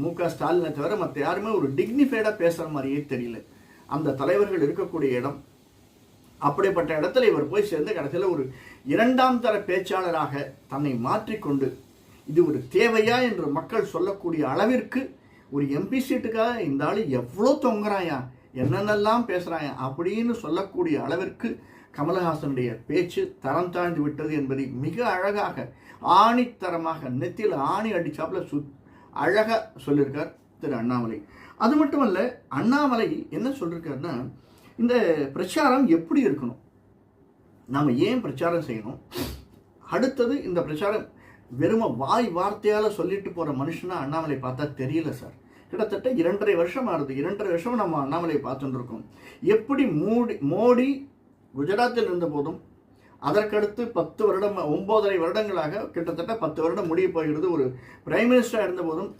மு.க. ஸ்டாலினை தவிர மற்ற யாருமே ஒரு டிக்னிஃபைடாக பேசுகிற மாதிரியே தெரியல. அந்த தலைவர்கள் இருக்கக்கூடிய இடம், அப்படிப்பட்ட இடத்துல இவர் போய் சேர்ந்து கடைசியில் ஒரு 2ஆம் தர பேச்சாளராக தன்னை மாற்றிக்கொண்டு, இது ஒரு தேவையா என்று மக்கள் சொல்லக்கூடிய அளவிற்கு ஒரு எம்பி சீட்டுக்காக இந்த ஆள் எவ்வளோ தொங்குறாயா, என்னென்னலாம் பேசுகிறாயா அப்படின்னு சொல்லக்கூடிய அளவிற்கு கமலஹாசனுடைய பேச்சு தரம் தாழ்ந்து விட்டது என்பதை மிக அழகாக ஆணித்தரமாக நெத்தியில் ஆணி அடிச்சாப்புல அழகாக சொல்லியிருக்கார் திரு அண்ணாமலை. அது மட்டுமல்ல, அண்ணாமலை என்ன சொல்லியிருக்காருன்னா, இந்த பிரச்சாரம் எப்படி இருக்கணும், நாம் ஏன் பிரச்சாரம் செய்யணும், அடுத்தது இந்த பிரச்சாரம் வெறும வாய் வார்த்தையால் சொல்லிட்டு போகிற மனுஷனா அண்ணாமலை பார்த்தா தெரியல சார். கிட்டத்தட்ட 2.5 வருஷம் ஆகுது. 2.5 வருஷம் நம்ம அண்ணாமலையை பார்த்துட்டு இருக்கோம். எப்படி மோடி குஜராத்தில் இருந்த போதும், அதற்கடுத்து 10 வருடம் 9.5 வருடங்களாக கிட்டத்தட்ட 10 வருடம் முடிய போகிறது ஒரு பிரைம் மினிஸ்டராக இருந்த போதும்